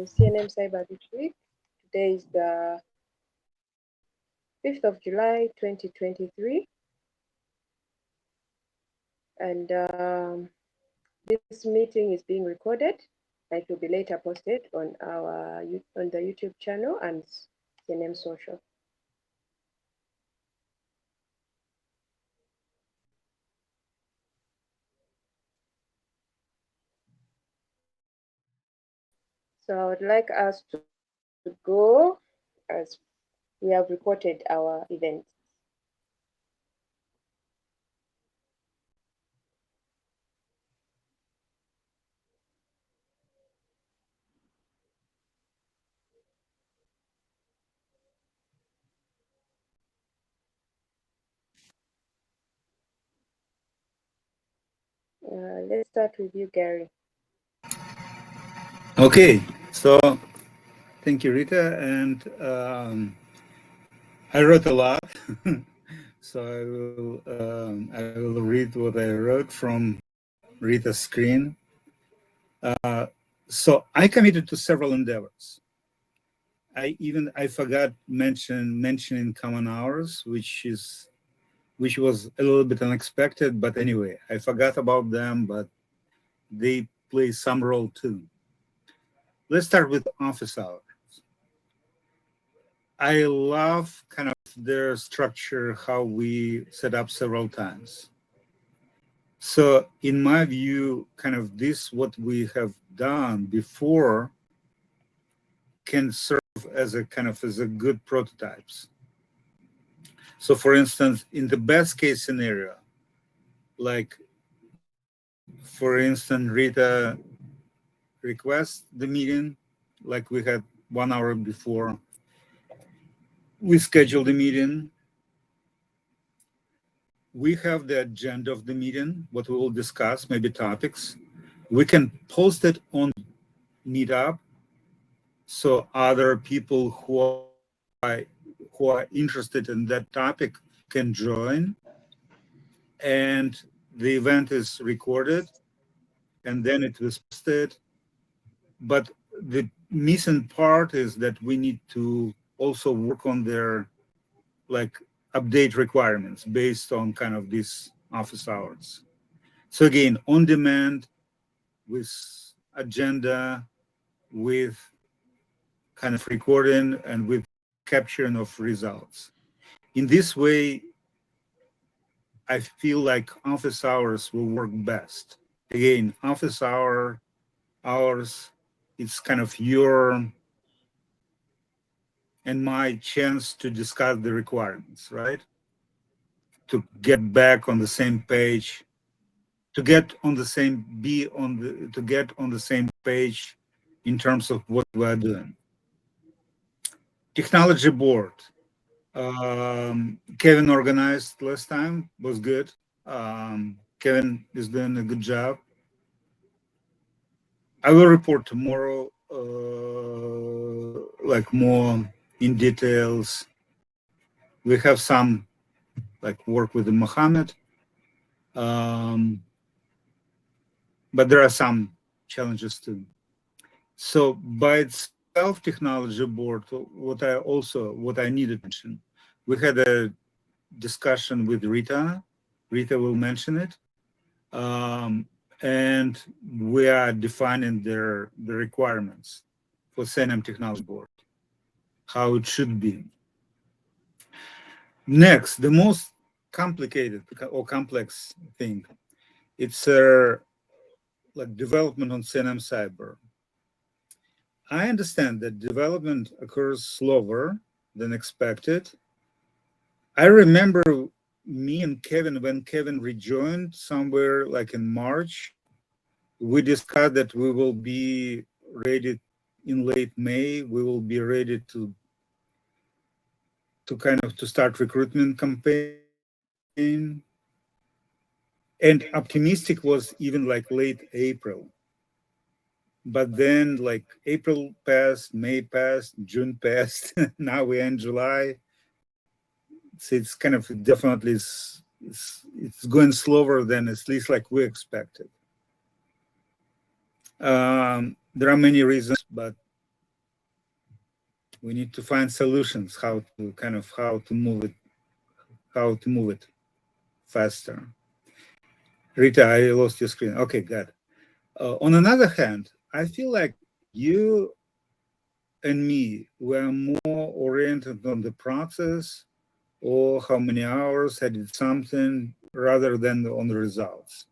CNMCyber this week. Today is the 5th of July 2023, and this meeting is being recorded. It will be later posted on the YouTube channel and CNM Social. So I would like us to go as we have reported our events. Let's start with you, Gary. Okay, so thank you, Rita. And I wrote a lot, so I will read what I wrote from Rita's screen. So I committed to several endeavors. I forgot mentioning common hours, which was a little bit unexpected, but anyway, I forgot about them, but they play some role too. Let's start with office hours. I love kind of their structure, how we set up several times. So in my view, kind of this, what we have done before can serve as a kind of as a good prototypes. So for instance, in the best case scenario, like for instance, Rita requests the meeting, like we had 1 hour before we scheduled the meeting. We have the agenda of the meeting, what we will discuss, maybe topics. We can post it on Meetup so other people who are interested in that topic can join. And the event is recorded and then it was posted. But the missing part is that we need to also work on their like update requirements based on kind of these office hours. So again, on demand with agenda, with kind of recording and with capturing of results. In this way, I feel like office hours will work best. Again, hours, it's kind of your and my chance to discuss the requirements, right? To get back on the same page, to get on the same page in terms of what we're doing. Technology board. Kevin organized last time, was good. Kevin is doing a good job. I will report tomorrow, like more in details. We have some like work with the Mohammed, but there are some challenges too. So by itself, technology board, what I needed to mention, we had a discussion with Rita. Rita will mention it. And we are defining the requirements for CNM Technology Board, how it should be. Next, the most complicated or complex thing, it's like development on CNMCyber. I understand that development occurs slower than expected. I remember me and Kevin, when Kevin rejoined somewhere like in March, we discussed that we will be ready in late May. We will be ready to start recruitment campaign. And optimistic was even like late April. But then like April passed, May passed, June passed. Now we're in July. So it's kind of definitely it's going slower than at least like we expected. There are many reasons, but We need to find solutions how to move it faster. Rita, I lost your screen. Okay, good. On another hand, I feel like you and me were more oriented on the process or how many hours I did something rather than on the results.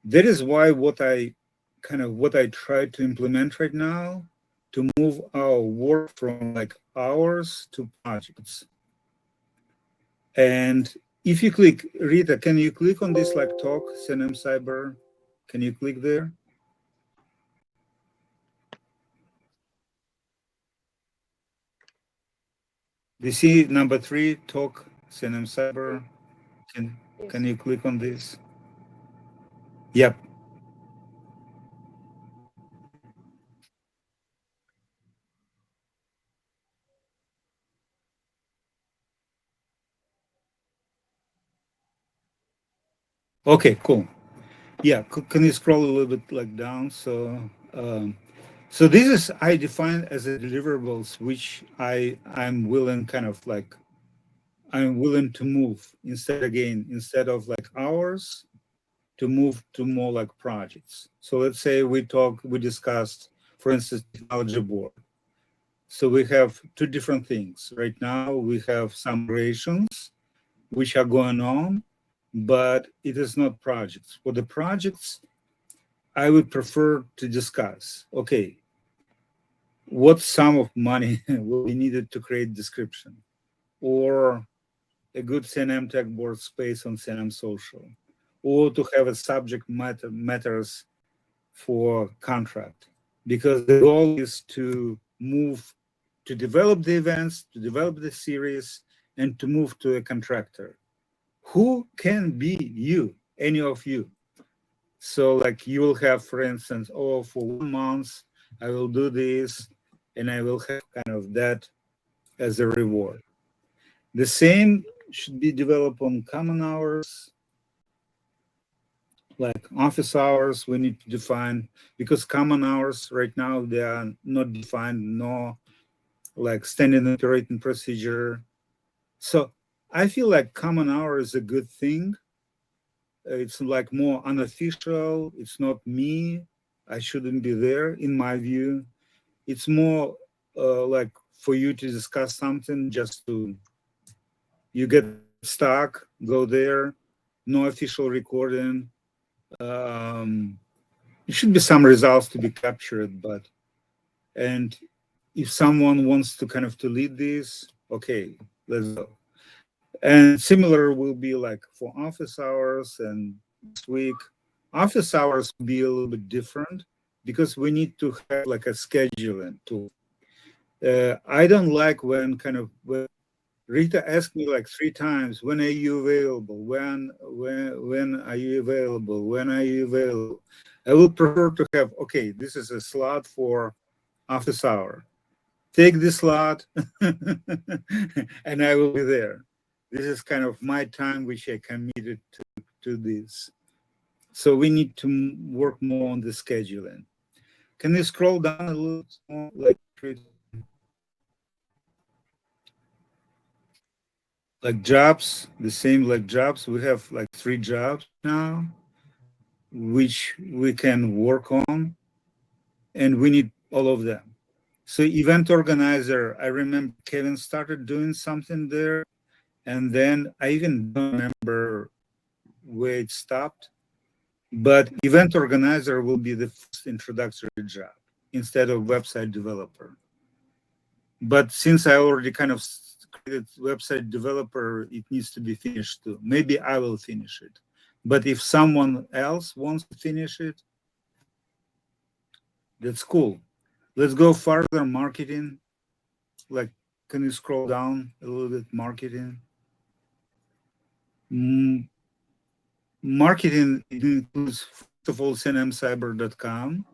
That is why what I try to implement right now to move our work from like hours to projects. And if you click, Rita, can you click on this like talk, CNM Cyber? Can you click there? Do you see number 3, talk, CNM Yes. Cyber? Can, Yes. can you click on this? Yep. Okay, cool. Yeah, can you scroll a little bit like down? Um, so this is I define as a deliverables, which I'm willing I'm willing to move instead of like hours to move to more like projects. So let's say we discussed, for instance, technology board. So we have two different things. Right now we have some operations which are going on, but it is not projects. For the projects, I would prefer to discuss, okay, what sum of money will be needed to create description or a good CNM tech board space on CNM Social, or to have a matters for contract, because the goal is to move to develop the events, to develop the series, and to move to a contractor who can be you, any of you. So like you will have, for instance, oh, for 1 month, I will do this and I will have kind of that as a reward. The same should be developed on common hours, like office hours. We need to define, because common hours right now, they are not defined, no like standard operating procedure. So I feel like common hour is a good thing. It's like more unofficial. It's not me. I shouldn't be there, in my view. It's more like for you to discuss something, just to you get stuck, go there, no official recording. Um, it should be some results to be captured, but and if someone wants to kind of to lead this, okay, let's go. And similar will be like for office hours and next week. Office hours will be a little bit different because we need to have like a scheduling tool. I don't like when Rita asked me like 3 times, when are you available? When are you available? When are you available? I would prefer to have, okay, this is a slot for office hour. Take this slot and I will be there. This is kind of my time which I committed to this. So we need to work more on the scheduling. Can you scroll down a little more? Like jobs, the same like jobs. We have like 3 jobs now, which we can work on, and we need all of them. So event organizer, I remember Kevin started doing something there, and then I even don't remember where it stopped. But event organizer will be the first introductory job instead of website developer. But since I already kind of created website developer, it needs to be finished too. Maybe I will finish it. But if someone else wants to finish it, that's cool. Let's go further. Marketing. Like, can you scroll down a little bit? Marketing. Mm, marketing, it includes, first of all, CNMCyber.com.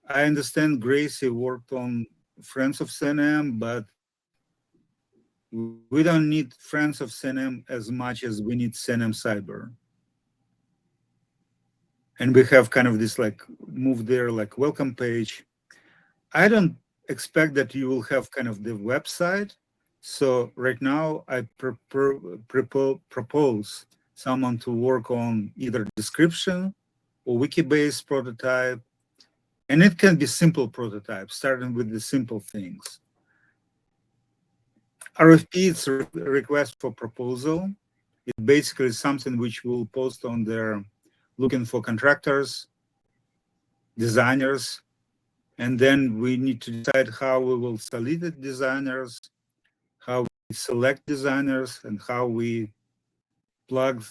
I understand Gracie worked on Friends of CNM, but we don't need Friends of CNM as much as we need CNM Cyber. And we have kind of this like move there, like welcome page. I don't expect that you will have kind of the website. So right now I propose someone to work on either description or wiki-based prototype. And it can be simple prototype, starting with the simple things. RFP is a request for proposal. It basically is something which we'll post on there, looking for contractors, designers, and then we need to decide how we will solicit designers, how we select designers, and how we plug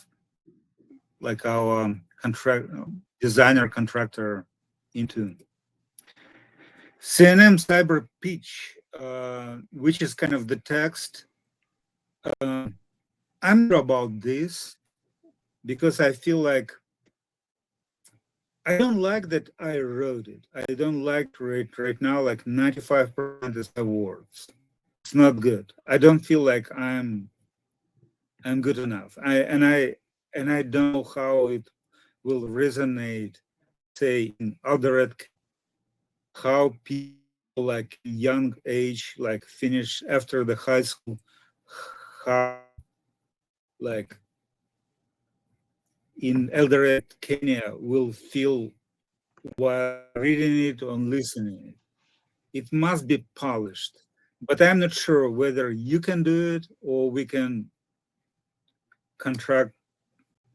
like our contract designer contractor into CNMCyber pitch, which is kind of the text. I'm not about this because I feel like I don't like that I wrote it. I don't like right now, like 95% is words. It's not good. I don't feel like I'm good enough. I don't know how it will resonate, say in other how people like young age, like finish after the high school, how like in elder Kenya will feel while reading it or listening it. It must be polished. But I'm not sure whether you can do it or we can contract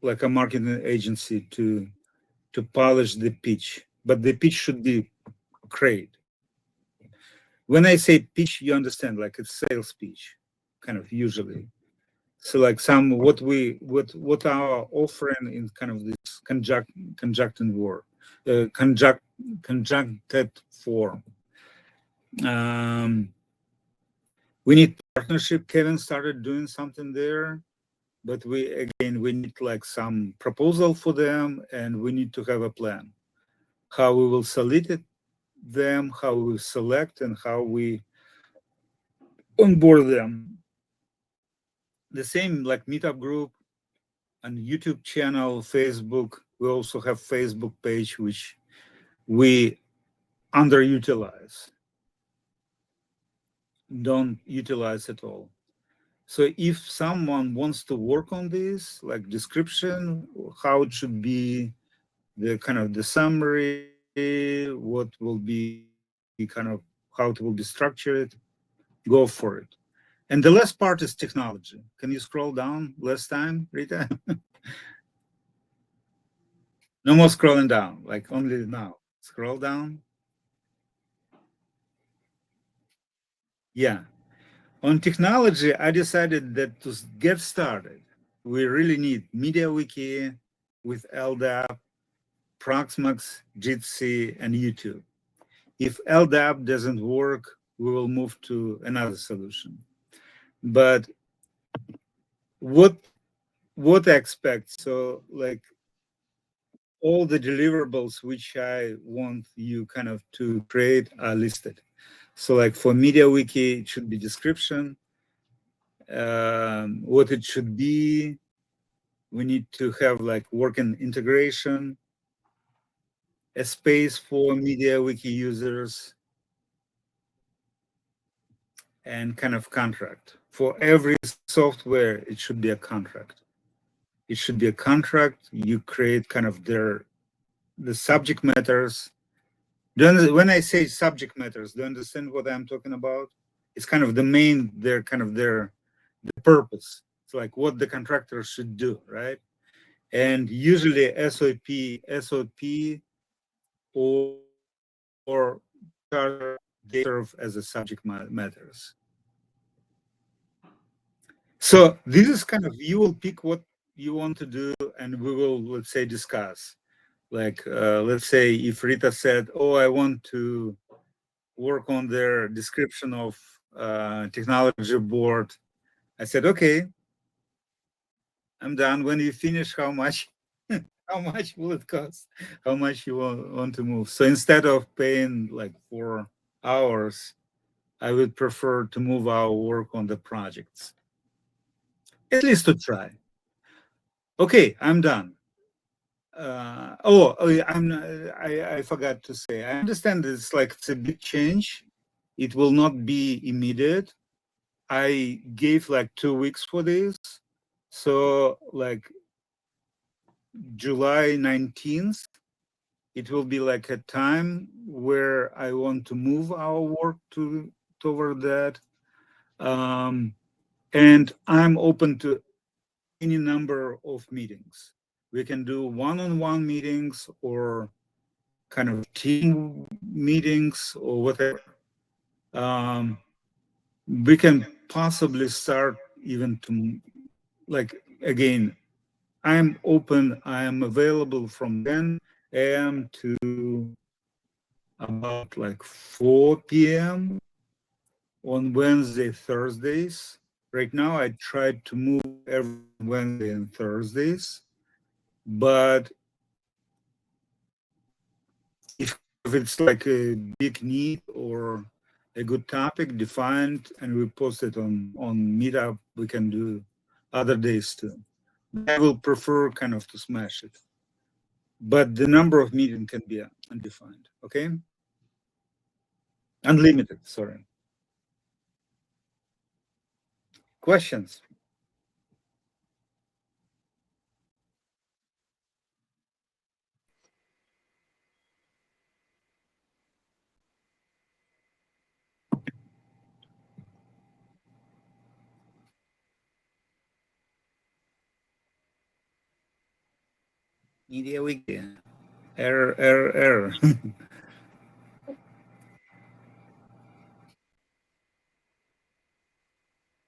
like a marketing agency to polish the pitch. But the pitch should be great. When I say pitch, you understand like it's sales pitch, kind of usually. So like some what our offering in kind of this conjuncted word, conjuncted form. Um, we need partnership. Kevin started doing something there, but we need like some proposal for them, and we need to have a plan how we will solicit them, how we select, and how we onboard them. The same like meetup group and YouTube channel, Facebook. We also have Facebook page which we underutilize, don't utilize at all. So if someone wants to work on this, like description, how it should be, the kind of the summary, what will be kind of how it will be structured, go for it. And the last part is technology. Can you scroll down less time, Rita? No more scrolling down, like only now. Scroll down. Yeah. On technology, I decided that to get started, we really need MediaWiki with LDAP, Proxmox, Jitsi, and YouTube. If LDAP doesn't work, we will move to another solution. But what what I expect? So like all the deliverables which I want you kind of to create are listed. So like for MediaWiki, it should be description, what it should be. We need to have like working integration, a space for MediaWiki users, and kind of contract. For every software, it should be a contract. It should be a contract. You create kind of the subject matters. When I say subject matters, do you understand what I'm talking about? It's kind of the main, the purpose. It's like what the contractor should do, right? And usually SOP or charter, they serve as a subject matters. So this is kind of, you will pick what you want to do, and we will, let's say, discuss. Like, let's say if Rita said, oh, I want to work on their description of technology board. I said, okay, I'm done. When you finish, how much? How much will it cost? How much you want to move? So instead of paying like 4 hours, I would prefer to move our work on the projects, at least to try. Okay, I'm done. Oh, yeah, I forgot to say. I understand it's like it's a big change, It will not be immediate. I gave like 2 weeks for this. So like July 19th, it will be like a time where I want to move our work to toward that. Um, and I'm open to any number of meetings. We can do one-on-one meetings or kind of team meetings or whatever. Um, we can possibly start even to like again. I'm open. I am available from 10 a.m. to about like 4 p.m. on Wednesday, Thursdays. Right now, I tried to move every Wednesday and Thursdays, but if it's like a big need or a good topic defined and we post it on Meetup, we can do other days too. But I will prefer kind of to smash it. But the number of meetings can be undefined. Okay, unlimited. Sorry. Questions? Media Wiki. Error, error, error.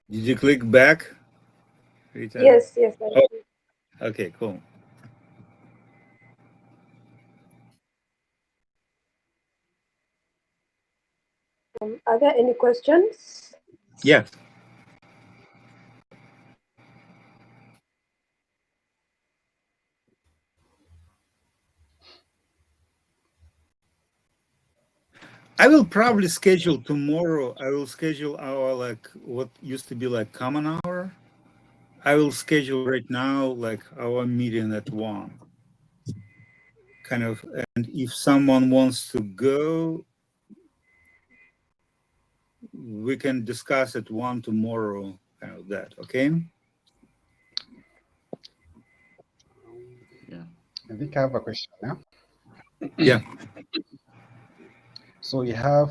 Did you click back? Return. Yes, yes. Oh, okay, cool. Are there any questions? Yes. I will probably schedule tomorrow. I will schedule our like what used to be like common hour. I will schedule right now like our meeting at 1. Kind of, and if someone wants to go, we can discuss at 1 tomorrow. Kind of that. Okay. Yeah, I think I have a question now. Yeah. So you have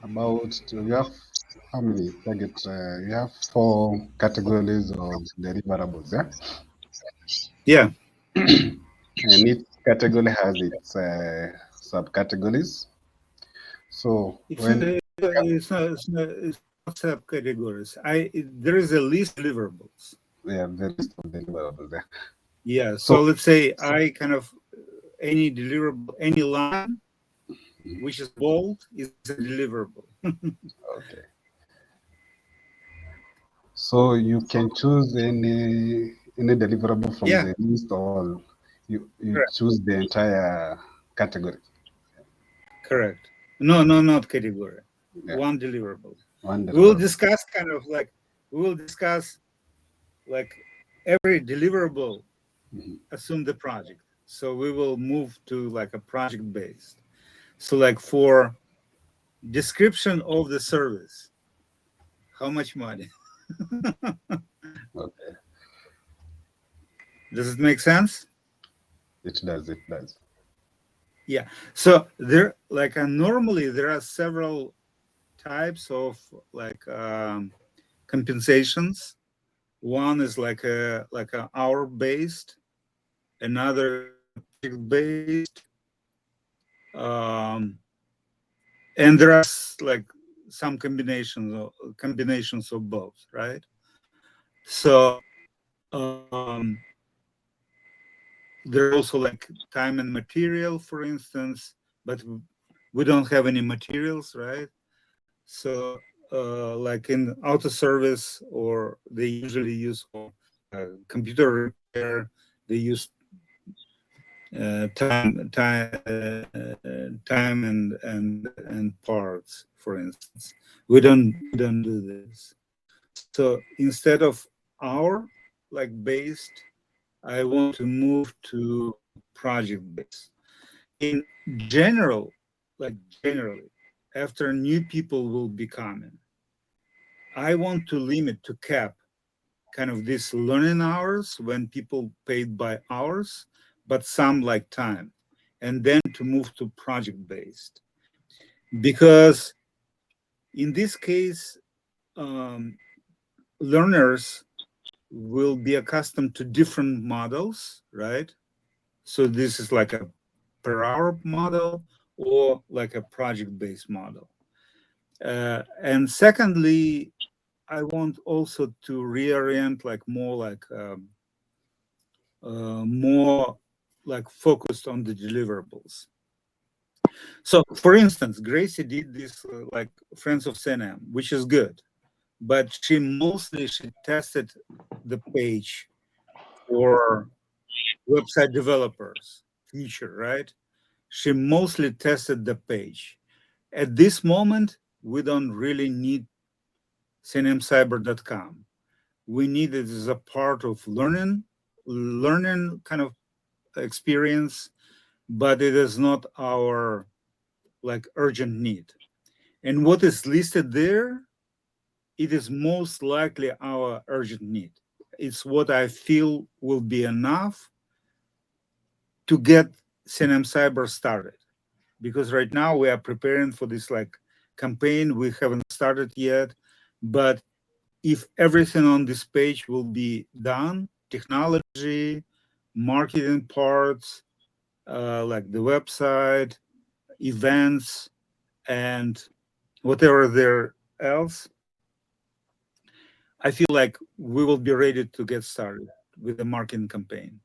you have how many targets? You have 4 categories of deliverables, yeah? Yeah. And each category has its subcategories. So It's not. when It's not subcategories. There is a list of deliverables. the list of deliverables there. Yeah. So So let's say I kind of any deliverable, any line which is bold is a deliverable. okay, so you can choose any deliverable from Yeah. the list, or you Correct. choose the entire category. Correct. No, no, not category. Yeah, One deliverable. one We will deliverable. discuss kind of like we will discuss like every deliverable Mhm. assume the project. So we will move to like a project based. So like for description of the service, how much money? Okay, Does it make sense? it does. It does. Yeah. So there like normally there are several types of like compensations. One is like a hour based, another is like a project based, um, and there are like some combinations of both, right? So um, there are also like time and material, for instance, but we don't have any materials, right? So like in auto service, or they usually use for computer repair, they use time and parts, for instance. We don't do this. So instead of hour like based, I want to move to project based. In general, like generally, after new people will be coming. I want to limit, to cap kind of these learning hours when people paid by hours, but some like time, and then to move to project based. Because in this case, um, learners will be accustomed to different models, right? So this is like a per hour model or like a project based model. And secondly, I want also to reorient like more like focused on the deliverables. So for instance, Gracie did this like Friends of CNM, which is good, but she tested the page for website developers feature, right? She mostly tested the page. At this moment, we don't really need CNMCyber.com. We need it as a part of learning kind of experience, but it is not our like urgent need. And what is listed there, it is most likely our urgent need. It's what I feel will be enough to get CNM Cyber started. Because right now we are preparing for this like campaign. We haven't started yet, but if everything on this page will be done, technology, marketing parts, like the website, events, and whatever there else, I feel like we will be ready to get started with the marketing campaign.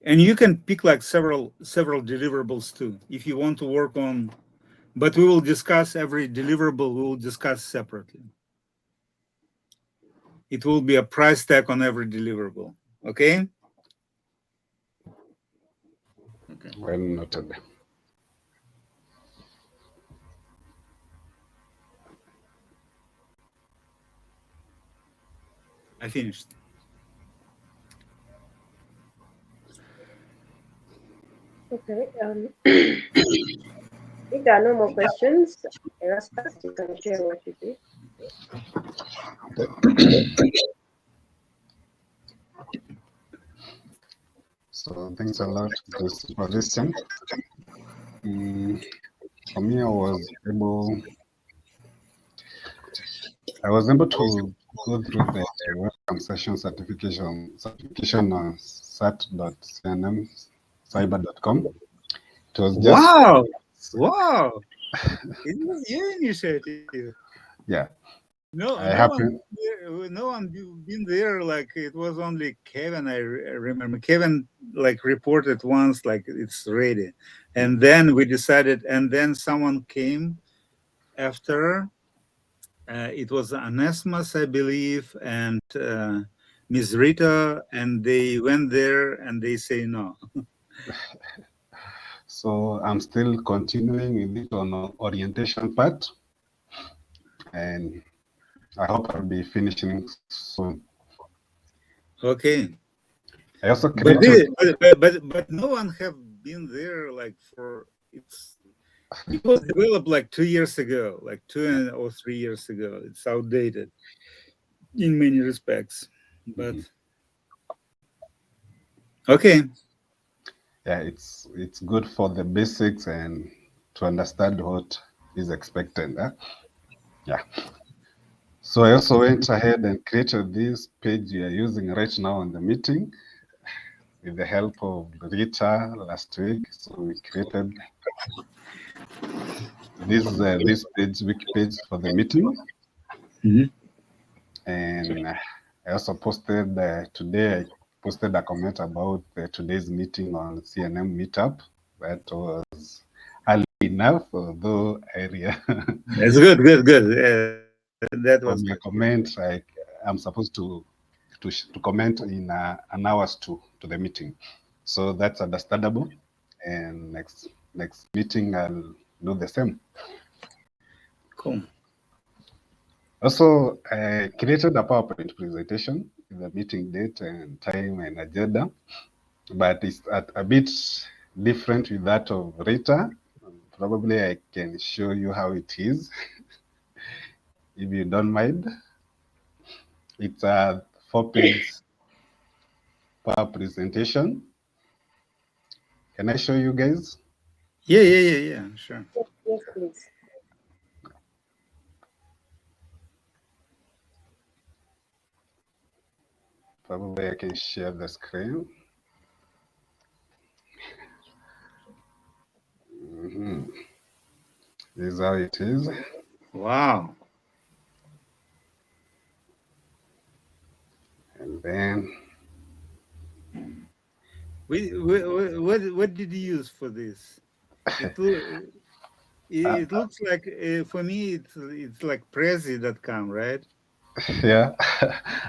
And you can pick like several deliverables too if you want to work on, but we will discuss every deliverable, we will discuss separately. It will be a price tag on every deliverable. Okay? Okay. Well noted. I finished. Okay. If there are no more questions, Erastus, you can share what you did. So thanks a lot for this time. For me, I was able to go through the welcome session certification on sat.cnmcyber.com. It was just Wow. It was your initiative. yeah. No, I happen no one been there. Like it was only Kevin. I remember Kevin like reported once, like it's ready, and then we decided, and then someone came after. It was Anesmas, I believe, and Miss Rita, and they went there and they say no. So I'm still continuing with it on orientation part, and I hope I'll be finishing soon. Okay. I also But, created. but no one have been there like for it was developed like 2 years ago, like 2 or 3 years ago. It's outdated in many respects. But okay. Yeah, it's good for the basics and to understand what is expected. Huh? Yeah. So I also went ahead and created this page we are using right now in the meeting with the help of Rita last week. So we created this page, wiki page for the meeting. Mhm. And I also posted today. I posted a comment about today's meeting on CNM Meetup. That was early enough, although area. That's good, good. That was For good. my comment, I'm supposed to comment in an hour's to the meeting, so that's understandable. And next meeting, I'll do the same. Cool. Also, I created a PowerPoint presentation with the meeting date and time and agenda. but it's a bit different with that of Rita. Probably I can show you how it is, if you don't mind. It's a 4-page power presentation. Can I show you guys? Yeah, sure. Yes, please. Probably I can share the screen. Mhm. This is how it is. Wow. And then, What did you use for this? It loo- uh, it looks like for me it's like Prezi.com, right? yeah,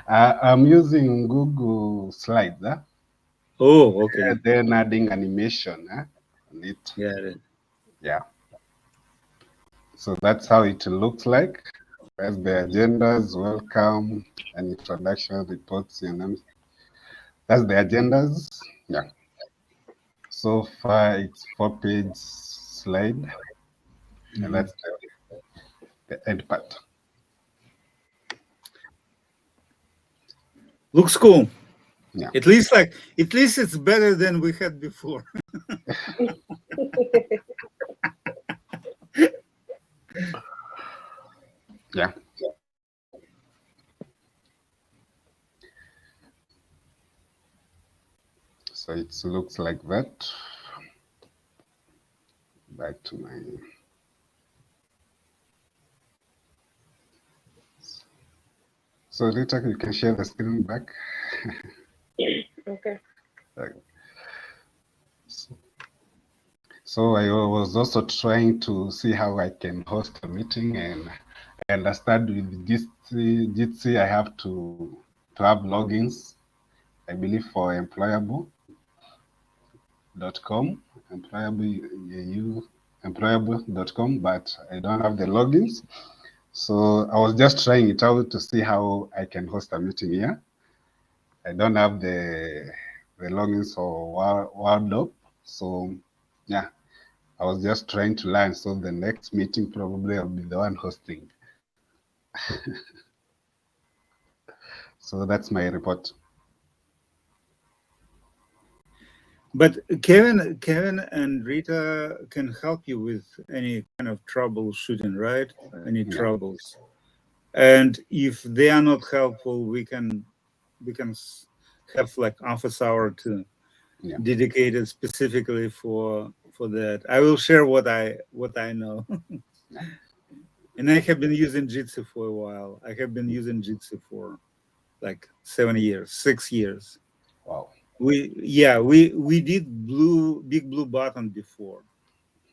I'm using Google Slides, Oh, okay. and then adding animation on it. Got it. Yeah, so that's how it looks like. As the agendas, welcome, and introduction reports, that's the agendas. Yeah, so far it's 4-page slide, and Mhm. that's the end part. Looks cool. Yeah, At least it's better than we had before. yeah. So it looks like that. Back to my. So Rita, you can share the screen back. Okay. So I was also trying to see how I can host a meeting, and I understand with Jitsi I have to have logins, I believe for employable.com, employable.com, but I don't have the logins. So I was just trying it out to see how I can host a meeting here. I don't have the logins for Wardop. So yeah, I was just trying to learn. So the next meeting probably I'll be the one hosting. So that's my report. But Kevin and Rita can help you with any kind of troubleshooting, right? Any Yeah, troubles. And if they are not helpful, we can have like office hour to yeah, dedicated specifically for that. I will share what I know. yeah. And I have been using Jitsi for a while. I have been using Jitsi for like 7 years, 6 years. Wow. We did big blue button before,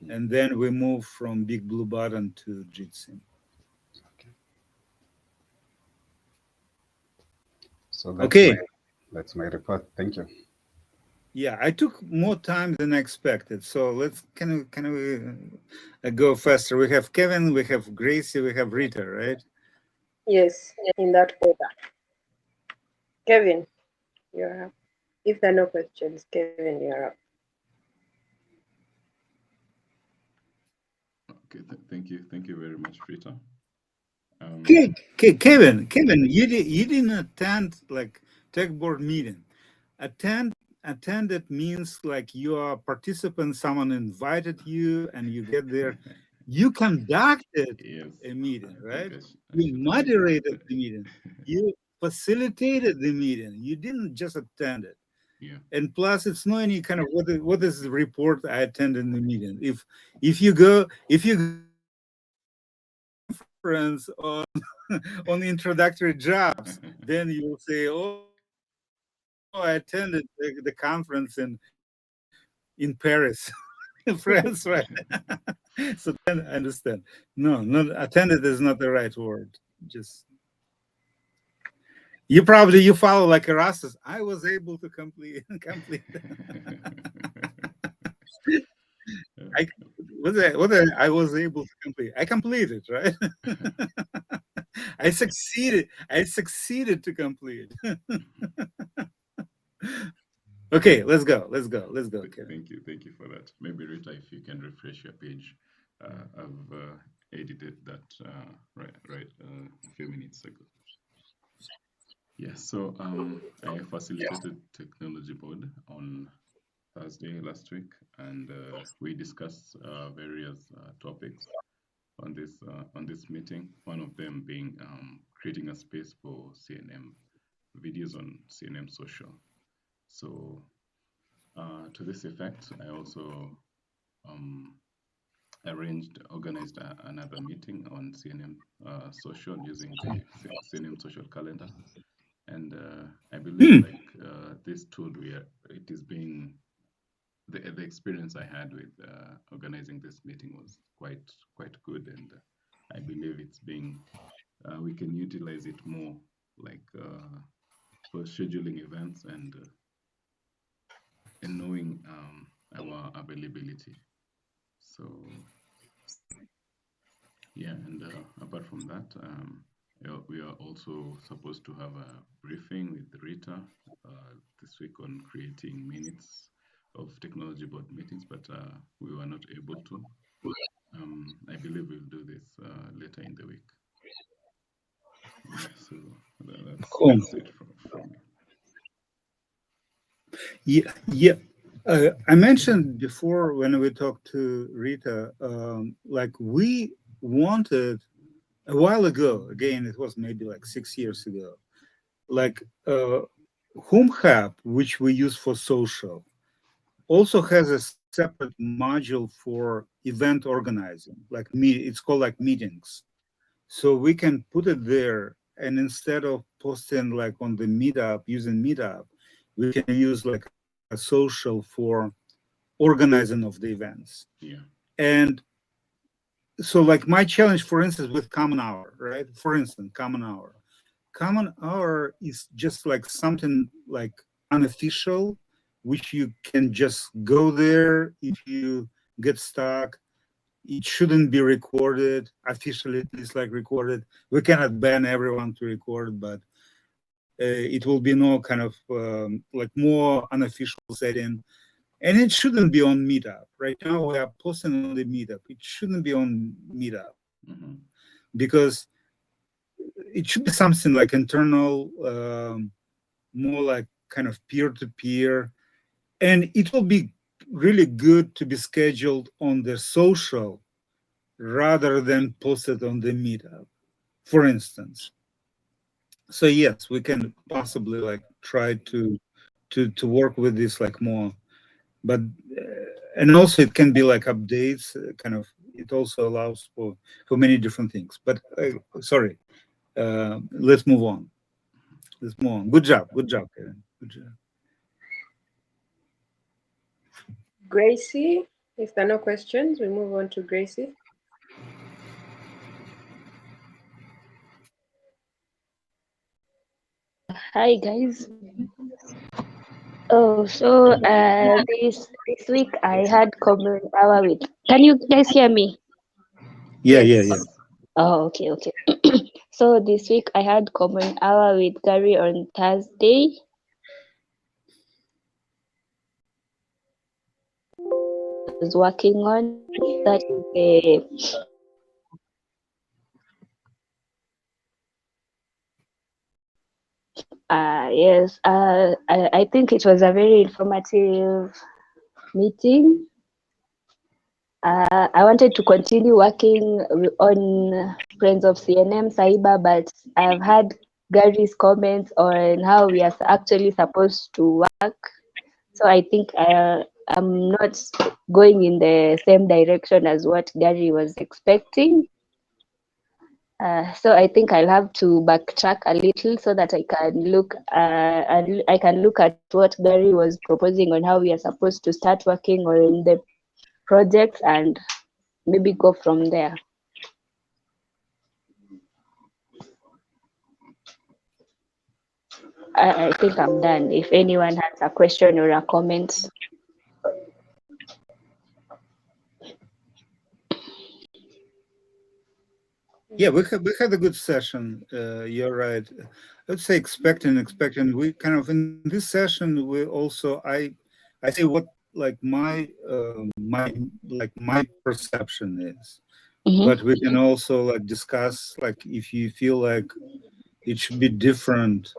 and then we moved from big blue button to Jitsi. Okay. So Okay. that's my report. Thank you. Yeah, I took more time than I expected. So let's can we go faster? We have Kevin, we have Gracie, we have Rita, right? Yes, in that order. Kevin, you're up. If there are no questions, Kevin, you're up. Okay, thank you very much, Rita. Kevin, you didn't attend like tech board meeting. Attend Attended means like you are a participant. Someone invited you, and you get there. You conducted Yes, a meeting, I think right? I You should make that. moderated the meeting. You facilitated the meeting. You didn't just attend it. Yeah, And plus, it's no any kind of what is the report I attended the meeting. If you go to a conference on on introductory jobs, then you'll say, "Oh, I attended the conference in Paris, in France, right?" So then I understand. No, not attended is not the right word. Just you follow like Erasmus. I was able to complete. yeah. I I was able to complete. I completed, right? I succeeded. I succeeded to complete. Okay, let's go. Kevin. Thank you for that. Maybe Rita, if you can refresh your page, I've edited that a few minutes ago. Yeah, so I facilitated technology board on Thursday last week, and we discussed various topics on this meeting. One of them being creating a space for CNM videos on CNM Social. So to this effect, I also um, organized another meeting on CNM Social using the CNM Social calendar. And I believe like this tool, it is being the experience I had with organizing this meeting was quite good, and I believe it's being we can utilize it more like for scheduling events and knowing our availability. So yeah, and apart from that, we are also supposed to have a briefing with Rita this week on creating minutes of technology board meetings, but we were not able to. I believe we'll do this later in the week. Yeah, so Cool. that's it from me. Yeah. I mentioned before when we talked to Rita, like we wanted a while ago, again, it was maybe like 6 years ago, like Home Hub, which we use for social, also has a separate module for event organizing, like it's called like meetings. So we can put it there, and instead of posting like on the Meetup, using Meetup, we can use like a social for organizing of the events. Yeah. And so like my challenge, for instance, with Common Hour, right? For instance, Common Hour. Common Hour is just like something like unofficial, which you can just go there if you get stuck. It shouldn't be recorded officially, at least like recorded. We cannot ban everyone to record, but it will be no kind of like more unofficial setting. And it shouldn't be on Meetup. Right now, we are posting on the Meetup. It shouldn't be on Meetup Mm-hmm. because it should be something like internal, more like kind of peer to peer. And it will be really good to be scheduled on the social rather than posted on the Meetup, for instance. So yes, we can possibly like try to work with this like more, but and also it can be like updates, kind of. It also allows for many different things. But sorry, let's move on. Let's move on. Good job, Kevin. Good job. Gracie, if there are no questions, we move on to Gracie. Hi guys. Oh, so this week I had common hour with. Can you guys hear me? Yeah. Yes. Oh, okay. So this week I had common hour with Gary on Thursday. Was working on that is the yes. I think it was a very informative meeting. I wanted to continue working on Friends of CNMCyber, but I've had Gary's comments on how we are actually supposed to work. So I think I'm not going in the same direction as what Gary was expecting. So I think I'll have to backtrack a little so that I can look at what Gary was proposing on how we are supposed to start working on the projects and maybe go from there. I think I'm done. If anyone has a question or a comment. Yeah, we had a good session. You're right. I'd say expecting. We kind of in this session we also I say what like my perception is, Mm-hmm. but we can also like discuss like if you feel like it should be different,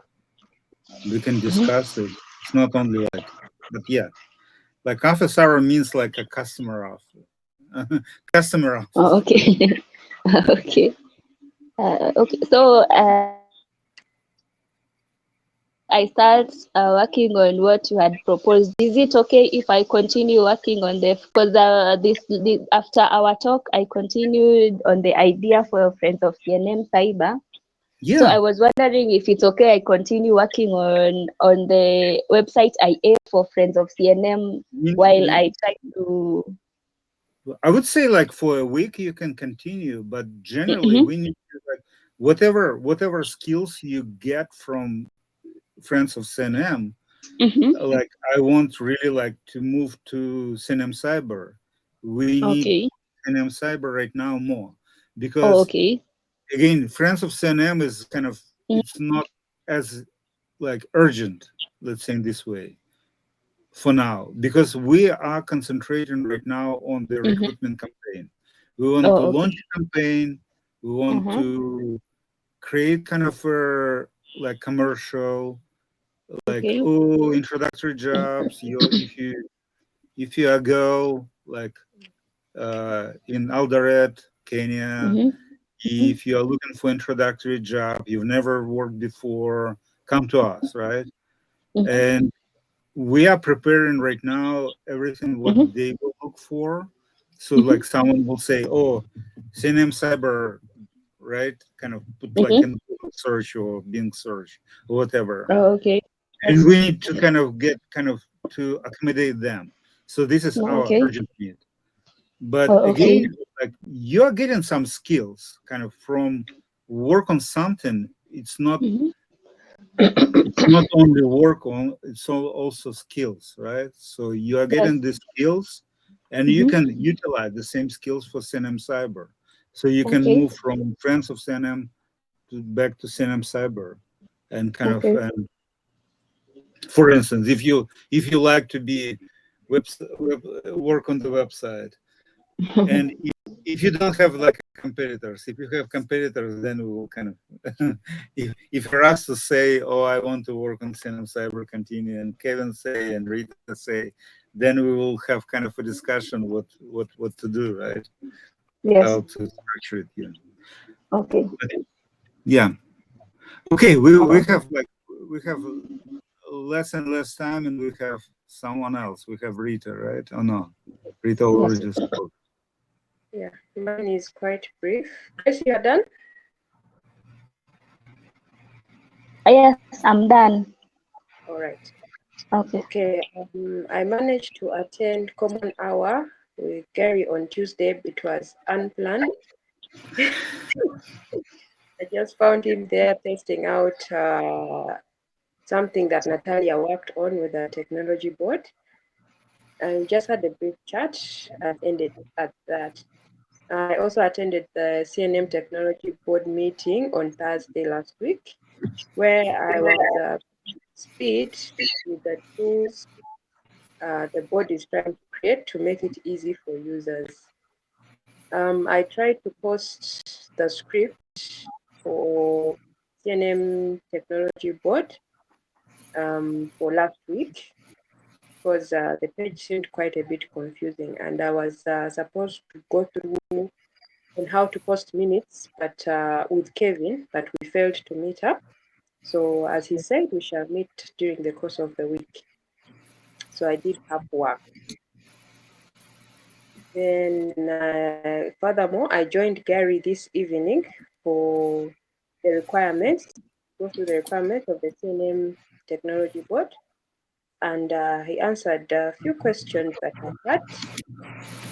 we can Mm-hmm. discuss it. It's not only like, but yeah, like office hour means like a customer office, customer office. Oh, okay. Okay. Okay. So if I start working on what you had proposed, is it okay if I continue working on the, because this after our talk, I continued on the idea for Friends of CNM Cyber. So Yeah, I was wondering if it's okay I continue working on the website I aim for Friends of CNM while you, I try to. I would say like for a week you can continue, but generally Mm-hmm, we need to like whatever skills you get from friends of CNM, mm-hmm. like I want really like to move to CNM Cyber. We need Okay. CNM Cyber right now more Oh, because okay. again, friends of CNM is kind of it's not as like urgent, let's say in this way for now, because we are concentrating right now on the Mm-hmm. recruitment campaign. We want to Oh, okay. launch a campaign. We want Uh-huh. to create kind of a like commercial, like Okay. oh introductory jobs. You if you are a girl like in Eldoret, Kenya, Mm-hmm. if you are looking for introductory job, you've never worked before, come to us, right? Mm-hmm. And we are preparing right now everything what Mm-hmm. they will look for. So Mm-hmm. like someone will say, "Oh, CNM Cyber," right? Kind of put like Mm-hmm. in Google search or Bing search or whatever, Oh, okay. and Yes. we need to kind of get kind of to accommodate them. So this is Oh, our okay. urgent need. But Oh, okay. again, like you're getting some skills kind of from work on something. Mm-hmm. It's not only work on, it's also skills, right? So you are Yes. getting the skills and you Mm-hmm. can utilize the same skills for CNM Cyber. So you can Okay. move from friends of CNM to back to CNM Cyber and kind of, Okay. and for instance, if you like to be work on the website, and if you don't have like competitors, if you have competitors, then we will kind of if you're asked to say, oh, I want to work on CNM Cyber continue, and Kevin say and Rita say, then we will have kind of a discussion what to do, right? How Yes. to structure it. Yeah. Okay. But, yeah. Okay, we Oh, have like we have less and less time, and we have someone else. We have Rita, right? Oh no, Rita yes. already spoke. Yeah, mine is quite brief. Grace, you are done? Yes, I'm done. All right. Okay. Okay. I managed to attend Common Hour with Gary on Tuesday. It was unplanned. I just found him there testing out something that Natalia worked on with the technology board. And we just had a brief chat and ended at that. I also attended the CNM Technology Board meeting on Thursday last week, where I was speed with the tools the board is trying to create to make it easy for users. I tried to post the script for CNM Technology Board for last week because the page seemed quite a bit confusing, and I was supposed to go through on how to post minutes, but with Kevin, but we failed to meet up. So as he said, we shall meet during the course of the week. So I did have work. Then furthermore, I joined Gary this evening for the requirements, go through the requirements of the CNM Technology Board. And he answered a few questions that I had,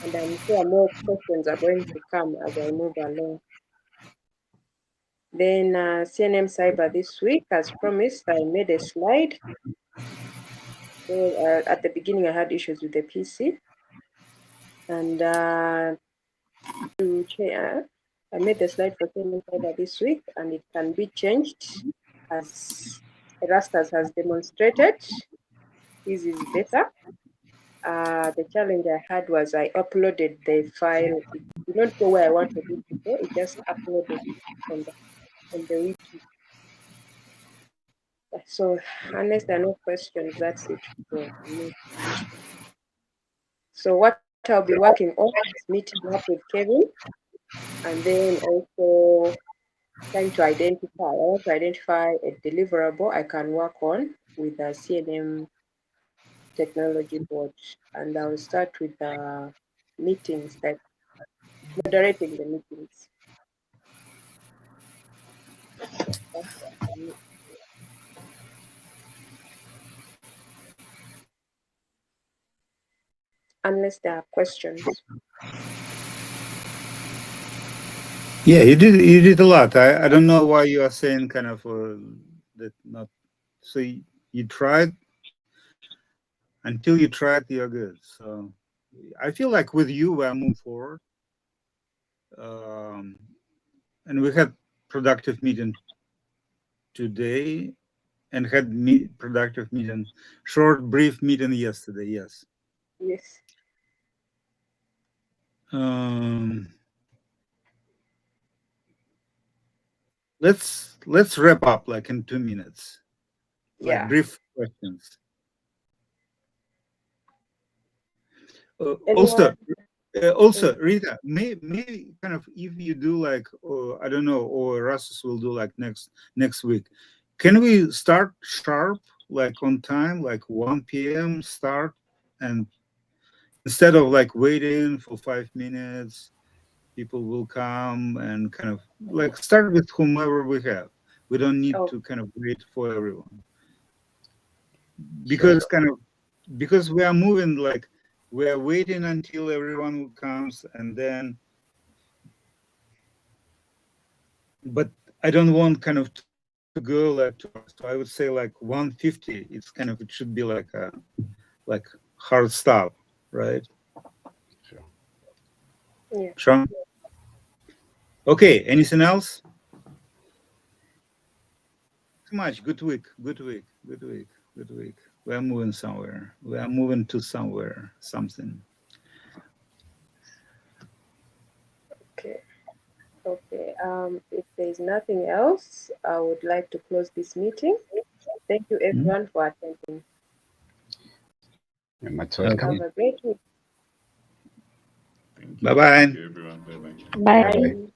and I'm sure more questions are going to come as I move along. Then CNM Cyber this week, as promised, I made a slide. So at the beginning, I had issues with the PC, and to change. I made the slide for CNMCyber this week, and it can be changed as Erastus has demonstrated. This is better. The challenge I had was I uploaded the file. It did not go where I wanted it to go. It just uploaded it on the wiki. So unless there are no questions, that's it for me. So what I'll be working on is meeting up with Kevin, and then also trying to identify. I want to identify a deliverable I can work on with the CNM technology board, and I'll start with the meetings, like moderating the meetings. Unless there are questions. Yeah, you did a lot. I don't know why you are saying kind of that not. So you tried until you tried, you're good. So I feel like with you we're moving forward, and we had productive meeting today, and had productive meeting, short brief meeting yesterday. Yes. Yes. Let's wrap up like in 2 minutes, like Yeah. brief questions. Anyone? Also, Rita, may kind of, if you do like, or I don't know, or Rassus will do like next week, can we start sharp, like on time, like 1 p.m. start, and instead of like waiting for 5 minutes, people will come and kind of like start with whomever we have. We don't need Oh, to kind of wait for everyone, Sure. because we are moving, like we are waiting until everyone comes, and then, but I don't want kind of to go like 2 hours. So I would say like 1:50. It's kind of, it should be like a like hard stop, right? Sure. yeah. Sean? Okay, anything else? Too much. Good week. We are moving somewhere. We are moving to somewhere, something. Okay. Okay. If there's nothing else, I would like to close this meeting. Thank you, everyone, for attending. You're much Okay. welcome. Have a great week. Thank you. Bye-bye. Thank you, everyone. Bye bye. Bye. Bye bye. Bye.